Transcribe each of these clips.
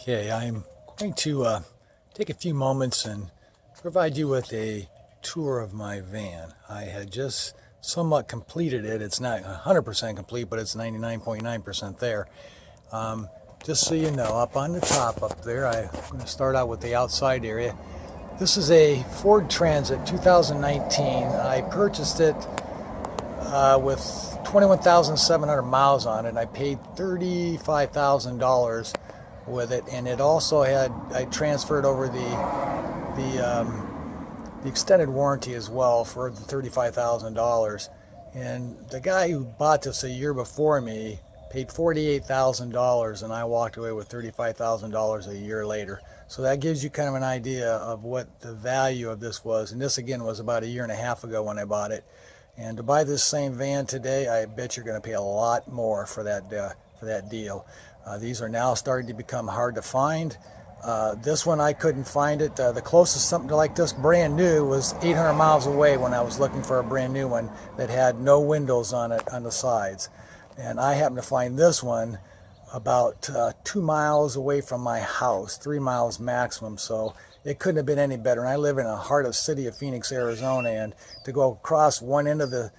Okay, I'm going to take a few moments and provide you with a tour of my van. I had just somewhat completed it. It's not 100% complete, but it's 99.9% there. Just so you know, up on the top up there, I'm going to start out with the outside area. This is a Ford Transit 2019. I purchased it with 21,700 miles on it. I paid $35,000 with it, and it also had, I transferred over the extended warranty as well for the $35,000. And the guy who bought this a year before me paid $48,000, and I walked away with $35,000 a year later. So that gives you kind of an idea of what the value of this was. And this again was about a year and a half ago when I bought it. And to buy this same van today, I bet you're going to pay a lot more for that deal. These are now starting to become hard to find. This one I couldn't find it. The closest something like this brand new was 800 miles away when I was looking for a brand new one that had no windows on it on the sides. And I happened to find this one about 2 miles away from my house, 3 miles maximum. So it couldn't have been any better. And I live in the heart of the city of Phoenix, Arizona, and to go across one end of the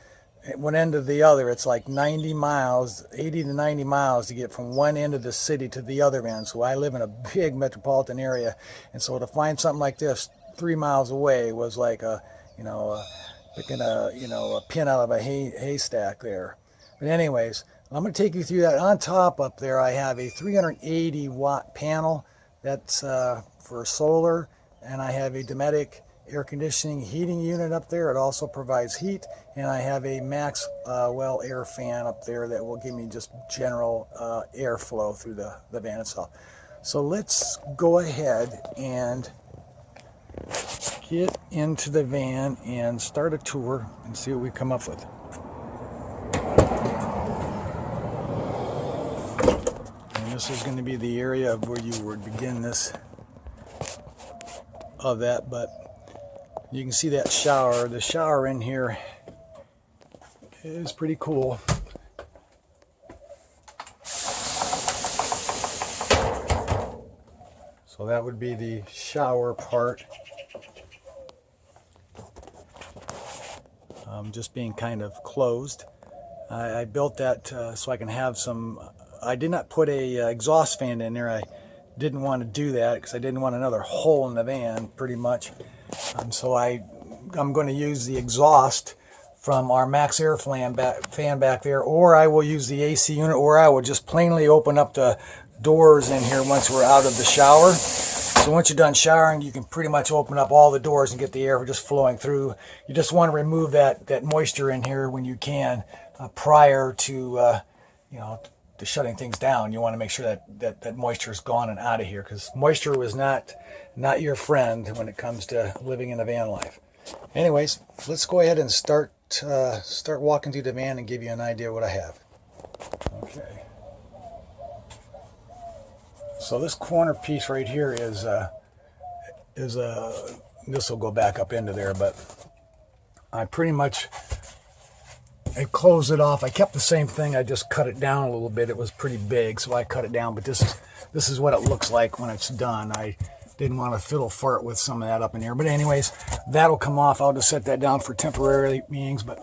other, it's like 90 miles, 80 to 90 miles to get from one end of the city to the other end. So I live in a big metropolitan area, and so to find something like this 3 miles away was like picking a pin out of a haystack there. But anyways, I'm going to take you through that. On top up there, I have a 380 watt panel that's for solar, and I have a Dometic air conditioning heating unit up there. It also provides heat, and I have a Maxwell air fan up there that will give me just general airflow through the van itself. So let's go ahead and get into the van and start a tour and see what we come up with. And this is going to be the area of where you would begin this of that, but you can see that shower. The shower in here is pretty cool. So that would be the shower part. Just being kind of closed. I built that so I can have some. I did not put a exhaust fan in there. I didn't want to do that because I didn't want another hole in the van, pretty much. So I'm going to use the exhaust from our Max Air fan back there, or I will use the AC unit, or I will just plainly open up the doors in here once we're out of the shower. So once you're done showering, you can pretty much open up all the doors and get the air just flowing through. You just want to remove that moisture in here when you can prior to to shutting things down. You want to make sure that moisture is gone and out of here, because moisture was not your friend when it comes to living in a van life. Anyways, let's go ahead and start walking through the van and give you an idea of what I have. Okay. So this corner piece right here is this will go back up into there, but I pretty much closed it off. I kept the same thing. I just cut it down a little bit. It was pretty big, so I cut it down. But this is what it looks like when it's done. I didn't want to fiddle fart with some of that up in here. But anyways, that'll come off. I'll just set that down for temporary meetings. But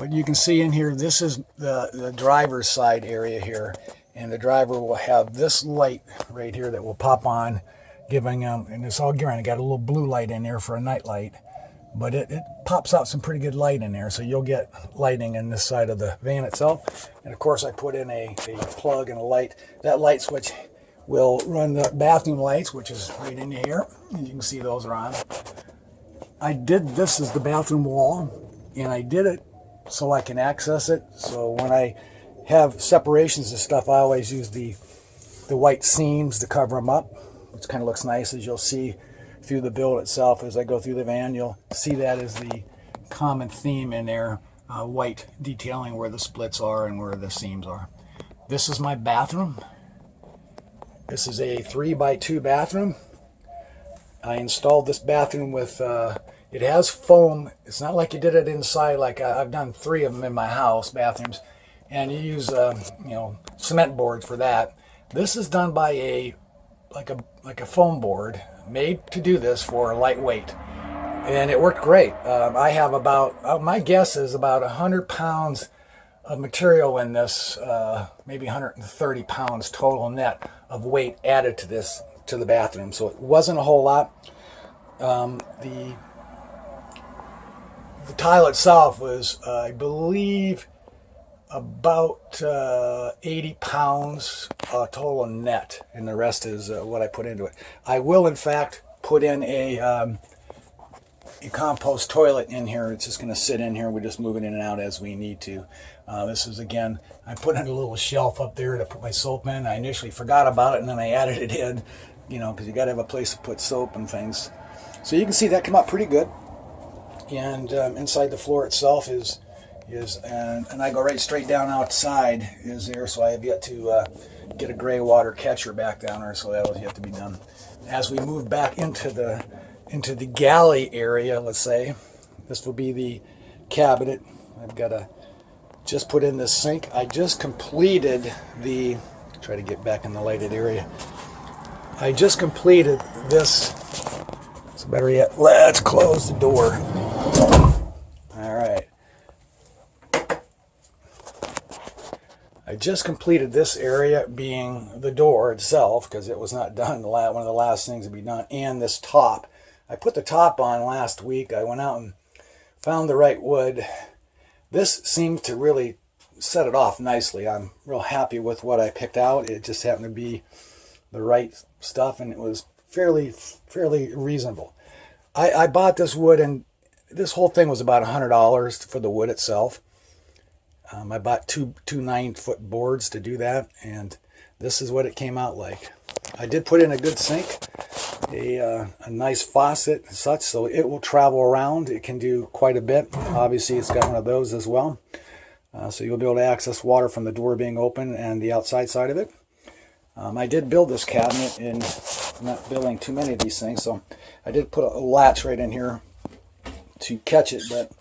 you can see in here, this is the driver's side area here. And the driver will have this light right here that will pop on, giving them, and it's all granted, got a little blue light in there for a night light. But it pops out some pretty good light in there, so you'll get lighting in this side of the van itself. And of course I put in a plug and a light. That light switch will run the bathroom lights, which is right in here. And you can see those are on. This is the bathroom wall, and I did it so I can access it. So when I have separations and stuff, I always use the white seams to cover them up, which kind of looks nice, as you'll see through the build itself. As I go through the van, you'll see that as the common theme in there, white detailing where the splits are and where the seams are. This is my bathroom. This is a 3x2 bathroom. I installed this bathroom with, it has foam. It's not like you did it inside, like I've done 3 of them in my house, bathrooms. And you use, cement boards for that. This is done by like a foam board made to do this for lightweight, and it worked great. I have about my guess is about 100 pounds of material in this, maybe 130 pounds total net of weight added to this, to the bathroom. So it wasn't a whole lot. The tile itself was, I believe, about 80 pounds total net, and the rest is what I put into it. I will, in fact, put in a compost toilet in here. It's just going to sit in here. We just move it in and out as we need to. This is, again, I put in a little shelf up there to put my soap in. I initially forgot about it, and then I added it in, you know, because you got to have a place to put soap and things. So you can see that come out pretty good. And inside the floor itself is and I go right straight down outside is there. So I have yet to get a gray water catcher back down there. So that will yet to be done. As we move back into the galley area, let's say, this will be the cabinet. I've got to just put in this sink. I just completed the, try to get back in the lighted area. I just completed this. So better yet, let's close the door. All right. I just completed this area, being the door itself, because it was not done. One of the last things to be done, and this top. I put the top on last week. I went out and found the right wood. This seemed to really set it off nicely. I'm real happy with what I picked out. It just happened to be the right stuff, and it was fairly reasonable. I bought this wood, and this whole thing was about $100 for the wood itself. I bought two 9-foot boards to do that, and this is what it came out like. I did put in a good sink, a nice faucet and such, so it will travel around. It can do quite a bit. Obviously, it's got one of those as well. So you'll be able to access water from the door being open and the outside side of it. I did build this cabinet, and I'm not building too many of these things, so I did put a latch right in here to catch it, but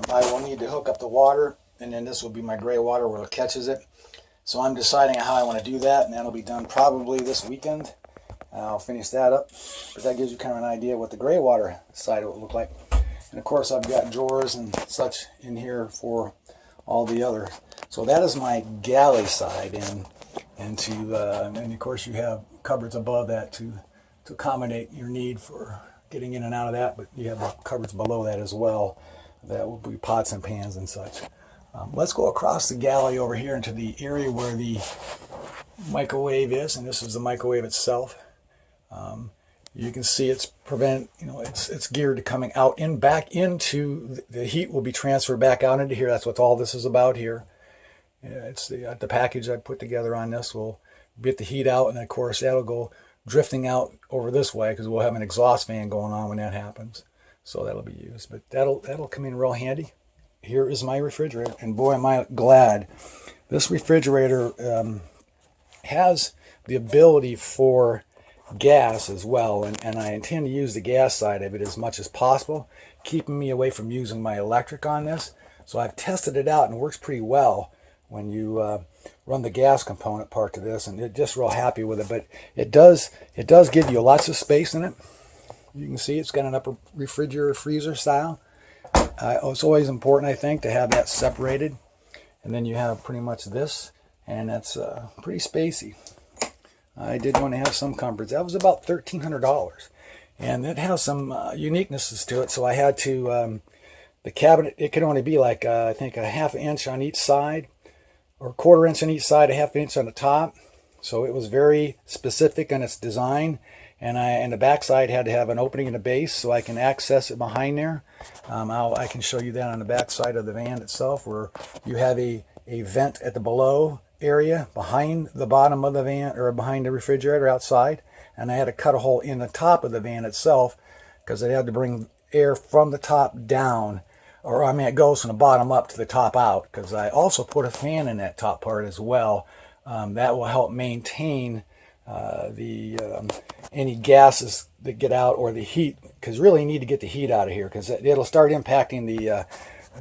I will need to hook up the water, and then this will be my gray water where it catches it. So I'm deciding how I want to do that, and that'll be done probably this weekend. I'll finish that up, but that gives you kind of an idea what the gray water side will look like. And of course, I've got drawers and such in here for all the other. So that is my galley side, and of course you have cupboards above that to accommodate your need for getting in and out of that, but you have the cupboards below that as well. That will be pots and pans and such. Let's go across the galley over here into the area where the microwave is, and this is the microwave itself. You can see it's it's geared to coming out and back into the heat will be transferred back out into here. That's what all this is about here. It's the package I put together on this will get the heat out, and of course that'll go drifting out over this way because we'll have an exhaust fan going on when that happens. So that'll be used, but that'll come in real handy. Here is my refrigerator, and boy am I glad. This refrigerator has the ability for gas as well, and I intend to use the gas side of it as much as possible, keeping me away from using my electric on this. So I've tested it out, and it works pretty well when you run the gas component part to this, and it just real happy with it. But it does give you lots of space in it. You can see it's got an upper refrigerator freezer style. It's always important, I think, to have that separated, and then you have pretty much this, and that's pretty spacey. I did want to have some comforts. That was about $1,300, and it has some uniquenesses to it. So I had to the cabinet. It could only be like I think a 1/2 inch on each side, or 1/4 inch on each side, 1/2 inch on the top. So it was very specific in its design. And the back side had to have an opening in the base so I can access it behind there. I can show you that on the back side of the van itself, where you have a vent at the below area behind the bottom of the van, or behind the refrigerator outside. And I had to cut a hole in the top of the van itself because I had to bring air from the top down, or I mean it goes from the bottom up to the top out, because I also put a fan in that top part as well. That will help maintain any gases that get out, or the heat, because really you need to get the heat out of here, because it'll start impacting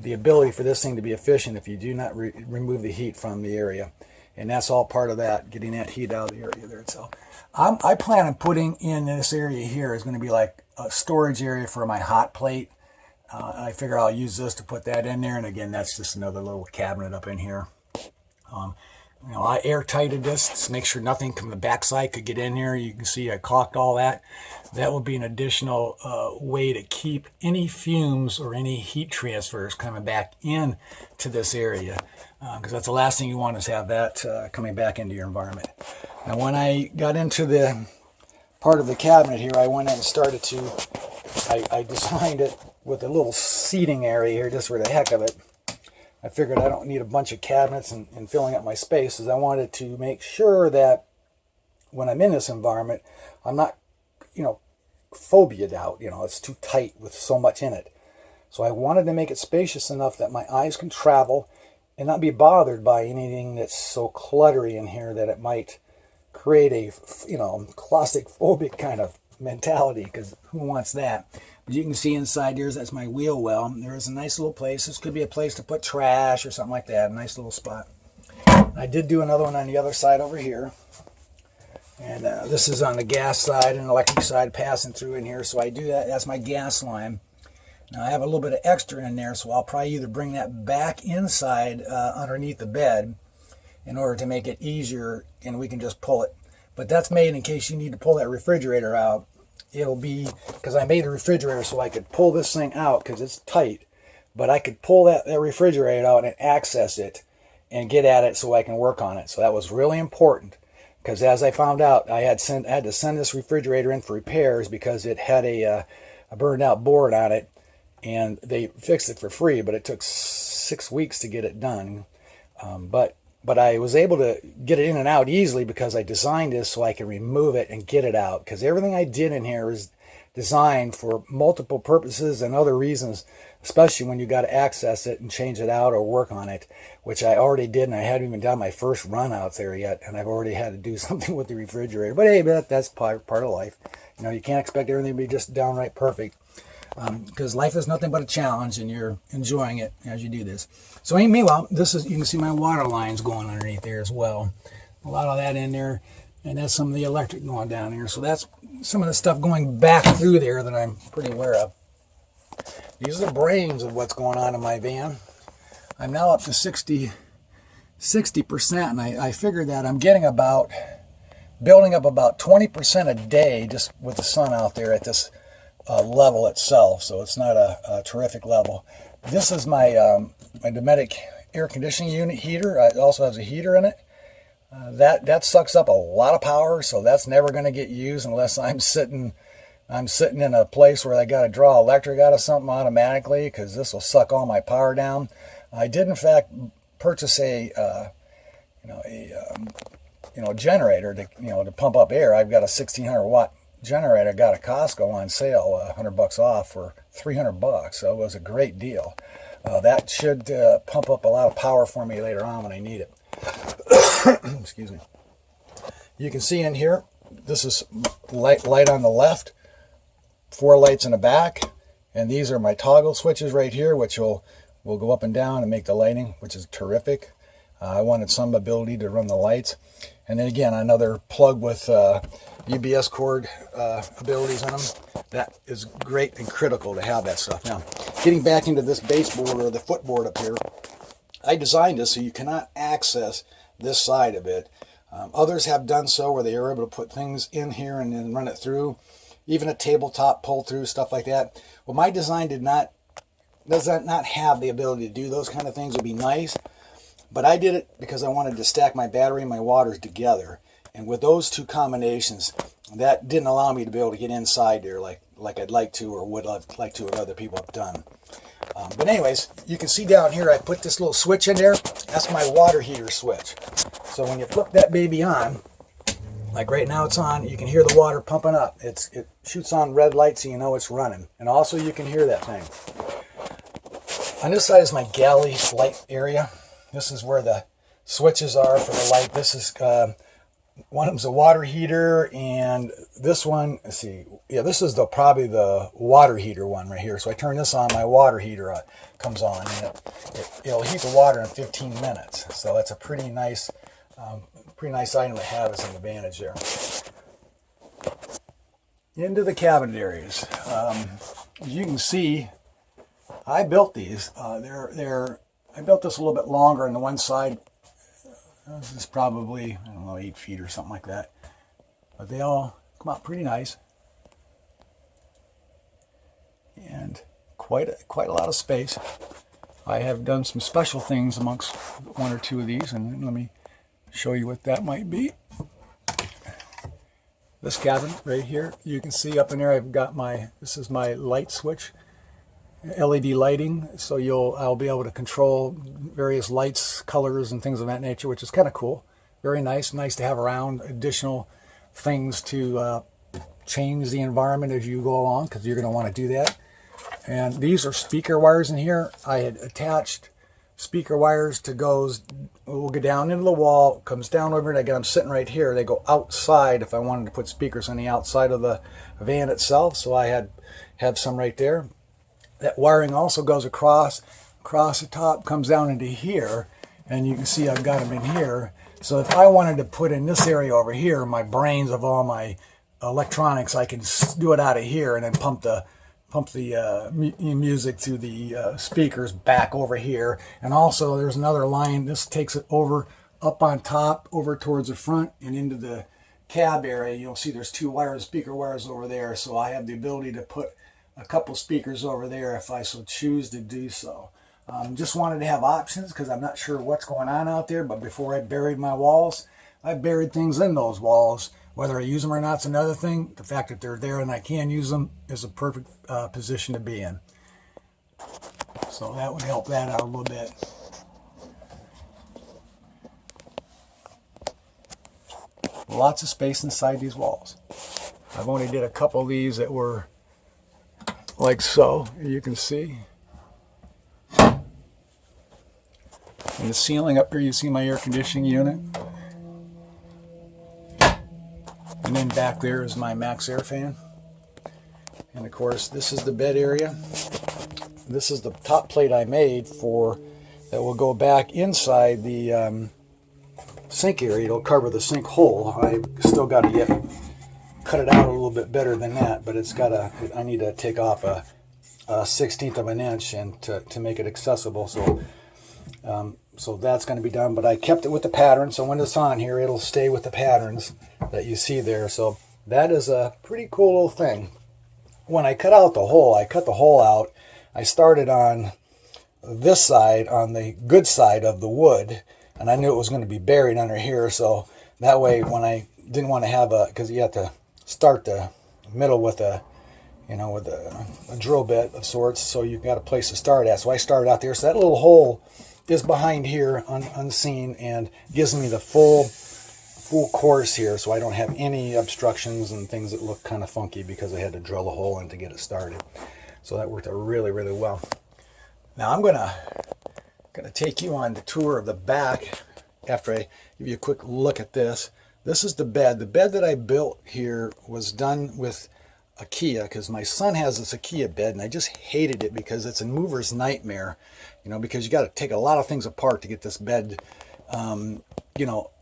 the ability for this thing to be efficient if you do not remove the heat from the area. And that's all part of that, getting that heat out of the area there. So I plan on putting in this area here is going to be like a storage area for my hot plate. I figure I'll use this to put that in there. And again, that's just another little cabinet up in here. I airtighted this to make sure nothing from the backside could get in here. You can see I caulked all that. That will be an additional way to keep any fumes or any heat transfers coming back in to this area, because that's the last thing you want is have that coming back into your environment. Now, when I got into the part of the cabinet here, I went in and started to, I designed it with a little seating area here just for the heck of it. I figured I don't need a bunch of cabinets and filling up my space, as I wanted to make sure that when I'm in this environment, I'm not, phobiaed out. It's too tight with so much in it. So I wanted to make it spacious enough that my eyes can travel and not be bothered by anything that's so cluttery in here that it might create a, claustrophobic kind of mentality, because who wants that? As you can see inside here, that's my wheel well. There's a nice little place. This could be a place to put trash or something like that. A nice little spot. I did do another one on the other side over here. And this is on the gas side and electric side passing through in here. So I do that. That's my gas line. Now I have a little bit of extra in there, so I'll probably either bring that back inside underneath the bed in order to make it easier, and we can just pull it. But that's made in case you need to pull that refrigerator out. It'll be, because I made a refrigerator so I could pull this thing out because it's tight, but I could pull that refrigerator out and access it and get at it so I can work on it. So that was really important, because as I found out, I had to send this refrigerator in for repairs because it had a burned out board on it, and they fixed it for free, but it took 6 weeks to get it done. But I was able to get it in and out easily because I designed this so I can remove it and get it out. Because everything I did in here is designed for multiple purposes and other reasons, especially when you got to access it and change it out or work on it, which I already did, and I hadn't even done my first run out there yet, and I've already had to do something with the refrigerator. But hey, that's part of life. You can't expect everything to be just downright perfect, because life is nothing but a challenge, and you're enjoying it as you do this. So meanwhile, you can see my water lines going underneath there as well. A lot of that in there, and that's some of the electric going down here. So that's some of the stuff going back through there that I'm pretty aware of. These are the brains of what's going on in my van. I'm now up to 60%, and I figured that I'm building up about 20% a day just with the sun out there at this level itself. So it's not a terrific level. This is my my Dometic air conditioning unit heater. It also has a heater in it. That sucks up a lot of power, so that's never going to get used unless I'm sitting in a place where I got to draw electric out of something automatically, because this will suck all my power down. I did in fact purchase a generator to pump up air. I've got a 1600 watt generator. I got at Costco on sale, $100 off for $300. So it was a great deal. That should pump up a lot of power for me later on when I need it. Excuse me. You can see in here, this is light on the left, 4 lights in the back, and these are my toggle switches right here, which will go up and down and make the lighting, which is terrific. I wanted some ability to run the lights. And then again, another plug with UBS cord abilities on them. That is great and critical to have that stuff. Now, getting back into this baseboard or the footboard up here, I designed this so you cannot access this side of it. Others have done so where they are able to put things in here and then run it through, even a tabletop pull through, stuff like that. Well, my design does not have the ability to do those kind of things. It would be nice, but I did it because I wanted to stack my battery and my waters together. And with those two combinations, that didn't allow me to be able to get inside there like I'd like to, or would like to, what other people have done. But anyways, you can see down here I put this little switch in there. That's my water heater switch. So when you flip that baby on, like right now it's on, you can hear the water pumping up. It shoots on red light so you know it's running. And also you can hear that thing. On this side is my galley light area. This is where the switches are for the light. This is one of them's a water heater, and this one, let's see, yeah, this is probably the water heater one right here. So I turn this on, my water heater comes on, and it'll heat the water in 15 minutes. So that's a pretty nice Pretty nice item to have as an advantage there. Into the cabinet areas. As you can see, I built these. I built this a little bit longer on the one side. This is probably, I don't know, 8 feet or something like that. But they all come out pretty nice. And quite a lot of space. I have done some special things amongst one or two of these, and let me show you what that might be. This cabinet right here, you can see up in there I've got this is my light switch, LED lighting, so I'll be able to control various lights, colors, and things of that nature, which is kind of cool. Very nice to have around, additional things to change the environment as you go along, because you're going to want to do that. And these are speaker wires in here. I had attached speaker wires to will go down into the wall, comes down over, and again I'm sitting right here. They go outside if I wanted to put speakers on the outside of the van itself, so I have some right there. That wiring also goes across the top, comes down into here, and you can see I've got them in here. So if I wanted to put in this area over here, my brains of all my electronics, I can do it out of here and then pump the music through the speakers back over here. And also there's another line. This takes it over, up on top, over towards the front and into the cab area. You'll see there's 2 speaker wires over there. So I have the ability to put a couple speakers over there if I so choose to do so. Just wanted to have options because I'm not sure what's going on out there. But before I buried my walls, I buried things in those walls. Whether I use them or not is another thing. The fact that they're there and I can use them is a perfect position to be in. So that would help that out a little bit. Lots of space inside these walls. I've only did a couple of these that were like so, you can see. In the ceiling up here, you see my air conditioning unit. And then back there is my Max Air fan. And of course, this is the bed area. This is the top plate I made that will go back inside the sink area. It'll cover the sink hole. I still got to cut it out a little bit better than that, but I need to take off a 1/16 of an inch and to make it accessible. So that's going to be done, but I kept it with the pattern, so when it's on here, it'll stay with the patterns that you see there. So that is a pretty cool little thing. When I cut out the hole, I cut the hole out. I started on this side, on the good side of the wood, and I knew it was going to be buried under here, so that way when I didn't want to have because you have to start the middle with a drill bit of sorts, so you've got a place to start at. So I started out there, so that little hole is behind here unseen and gives me the full course here, so I don't have any obstructions and things that look kind of funky because I had to drill a hole in to get it started. So that worked out really, really well. Now I'm gonna take you on the tour of the back after I give you a quick look at this. This is the bed. The bed that I built here was done with IKEA because my son has this IKEA bed and I just hated it because it's a mover's nightmare, because you got to take a lot of things apart to get this bed,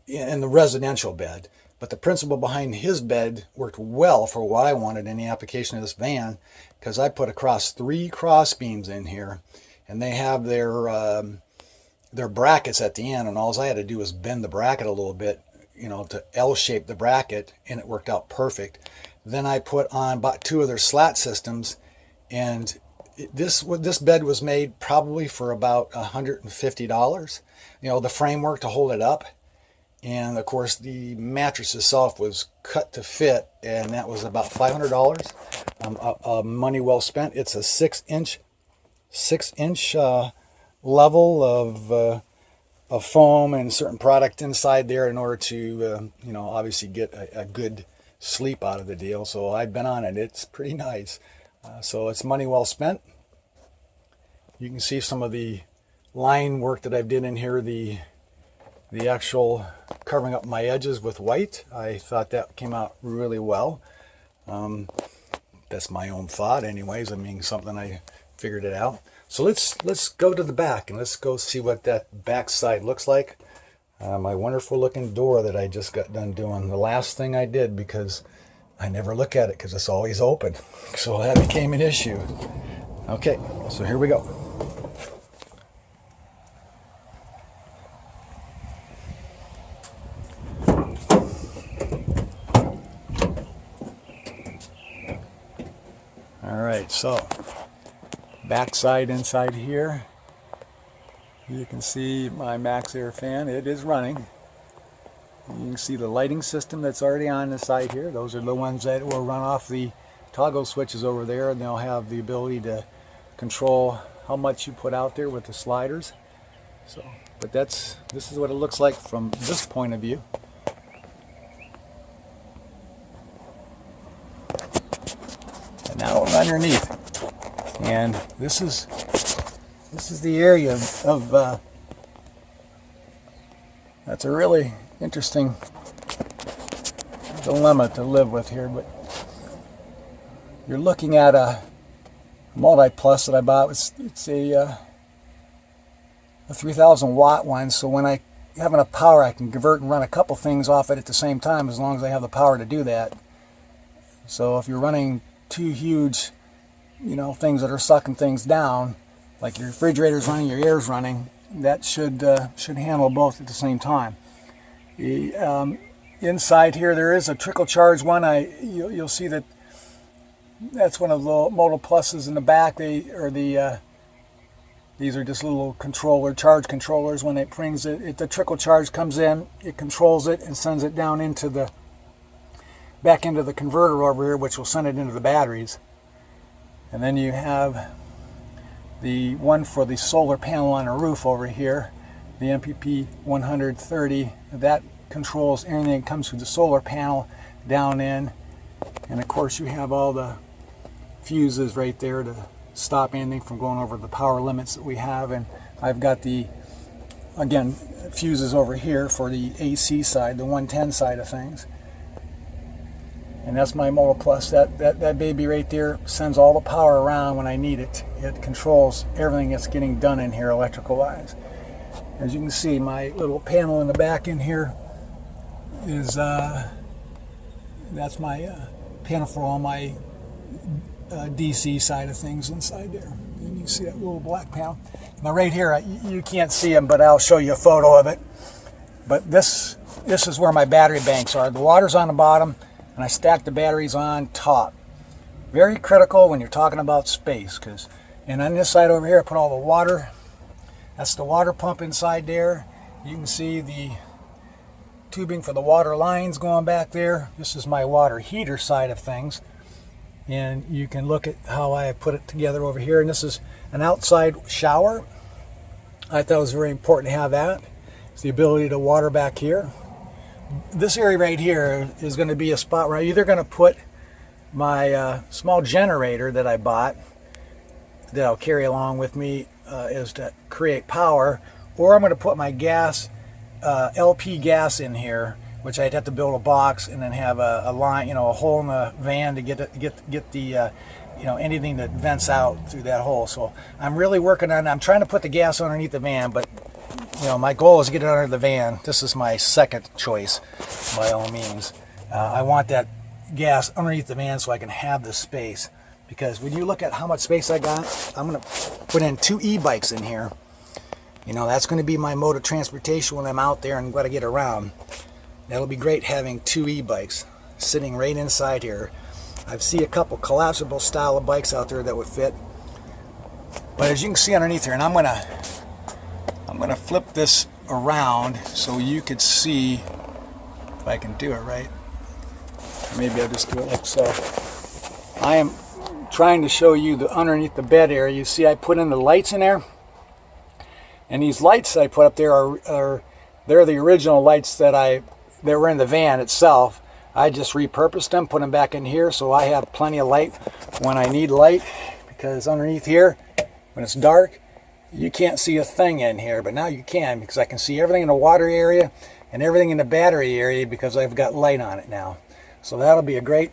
in the residential bed. But the principle behind his bed worked well for what I wanted in the application of this van, because I put across 3 cross beams in here, and they have their brackets at the end, and all I had to do was bend the bracket a little bit, to L-shape the bracket, and it worked out perfect. Then I put on about 2 of their slat systems, and this bed was made probably for about $150. The framework to hold it up, and of course the mattress itself was cut to fit, and that was about $500. Money well spent. It's a 6-inch level of foam and certain product inside there in order to obviously get a good sleep out of the deal. So I've been on it. It's pretty nice. So it's money well spent. You can see some of the line work that I've did in here, the actual covering up my edges with white. I thought that came out really well. That's my own thought anyways. Something I figured it out. So let's go to the back and let's go see what that back side looks like. my wonderful looking door that I just got done doing. The last thing I did, because I never look at it because it's always open. So that became an issue. Okay, so here we go. All right, so backside inside here, you can see my Max Air fan. It is running. You can see the lighting system that's already on the side here. Those are the ones that will run off the toggle switches over there, and they'll have the ability to control how much you put out there with the sliders. So, but this is what it looks like from this point of view. And now we're underneath, and this is the area of that's a really interesting dilemma to live with here. But you're looking at a multi-plus that I bought. It's a 3,000 watt one, so when I have enough power I can convert and run a couple things off it at the same time, as long as I have the power to do that. So if you're running two huge, things that are sucking things down, like your refrigerator's running, your air's running, that should handle both at the same time. The inside here there is a trickle charge one. You'll see that's one of the Moto Pluses in the back. These are just little charge controllers. When it brings it, the trickle charge comes in, it controls it and sends it down back into the converter over here, which will send it into the batteries. And then you have the one for the solar panel on the roof over here, the MPP 130. That controls everything that comes through the solar panel down in. And of course you have all the fuses right there to stop anything from going over the power limits that we have. And I've got again, fuses over here for the AC side, the 110 side of things. And that's my Moto Plus. That baby right there sends all the power around when I need it. It controls everything that's getting done in here electrical wise. As you can see, my little panel in the back in here is that's my panel for all my DC side of things inside there. And you can see that little black panel. Now right here, you can't see them, but I'll show you a photo of it. But this is where my battery banks are. The water's on the bottom, and I stack the batteries on top. Very critical when you're talking about space, and on this side over here I put all the water. That's the water pump inside there. You can see the tubing for the water lines going back there. This is my water heater side of things, and you can look at how I put it together over here. And this is an outside shower. I thought it was very important to have that. It's the ability to water back here. This area right here is going to be a spot where I'm either going to put my small generator that I bought that I'll carry along with me is to create power, or I'm going to put my gas, LP gas in here, which I'd have to build a box and then have a line, a hole in the van to get the anything that vents out through that hole. So I'm really working on. I'm trying to put the gas underneath the van, but my goal is to get it under the van. This is my second choice, by all means. I want that gas underneath the van so I can have the space. Because when you look at how much space I got, I'm going to put in 2 e-bikes in here. That's going to be my mode of transportation when I'm out there and got to get around. That'll be great having 2 e-bikes sitting right inside here. I see a couple collapsible style of bikes out there that would fit. But as you can see underneath here, and I'm going to flip this around so you could see if I can do it right. Maybe I'll just do it like so. I am trying to show you the underneath the bed area. You see I put in the lights in there, and these lights I put up there they're the original lights that were in the van itself. I just repurposed them, put them back in here, so I have plenty of light when I need light, because underneath here when it's dark you can't see a thing in here, but now you can, because I can see everything in the water area and everything in the battery area because I've got light on it now. So that'll be a great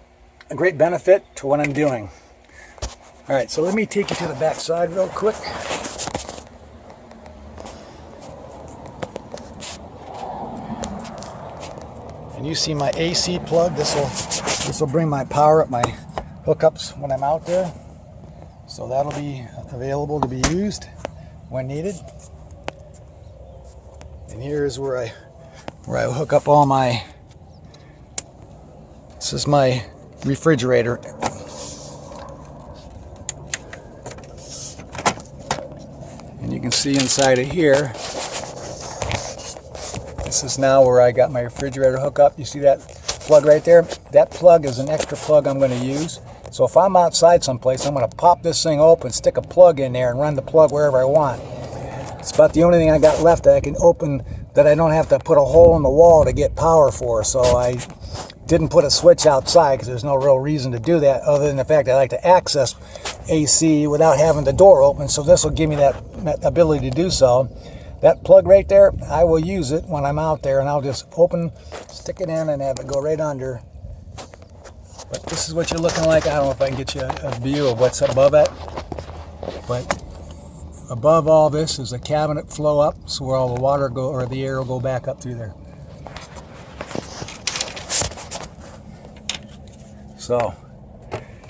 benefit to what I'm doing. All right, so let me take you to the back side real quick. And you see my AC plug. This will bring my power up, my hookups when I'm out there. So that'll be available to be used when needed. And here's where I hook up all my. This is my refrigerator. And you can see inside of here. This is now where I got my refrigerator hookup. You see that plug right there? That plug is an extra plug I'm going to use. So if I'm outside someplace, I'm going to pop this thing open, stick a plug in there, and run the plug wherever I want. It's about the only thing I got left that I can open that I don't have to put a hole in the wall to get power for. So I didn't put a switch outside because there's no real reason to do that other than the fact that I like to access AC without having the door open. So this will give me that ability to do so. That plug right there, I will use it when I'm out there, and I'll just stick it in and have it go right under. But this is what you're looking like. I don't know if I can get you a view of what's above it. But above all this is a cabinet flow up, so where all the water or the air will go back up through there. So,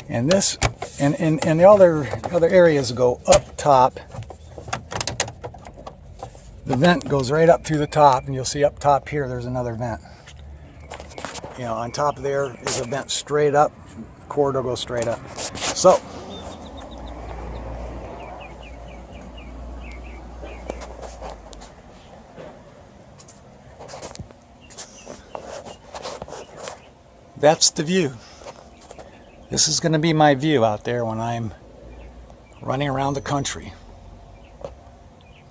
and this, and the other areas go up top. The vent goes right up through the top, and you'll see up top here there's another vent. You know, on top of there is a vent straight up. The cord will go straight up. So, that's the view. This is going to be my view out there when I'm running around the country.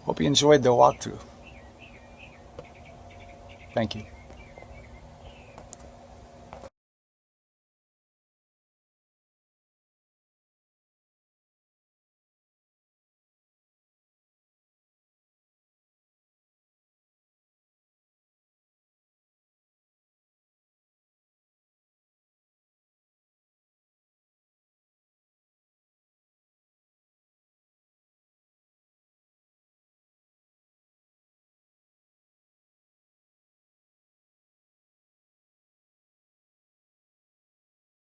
Hope you enjoyed the walkthrough. Thank you.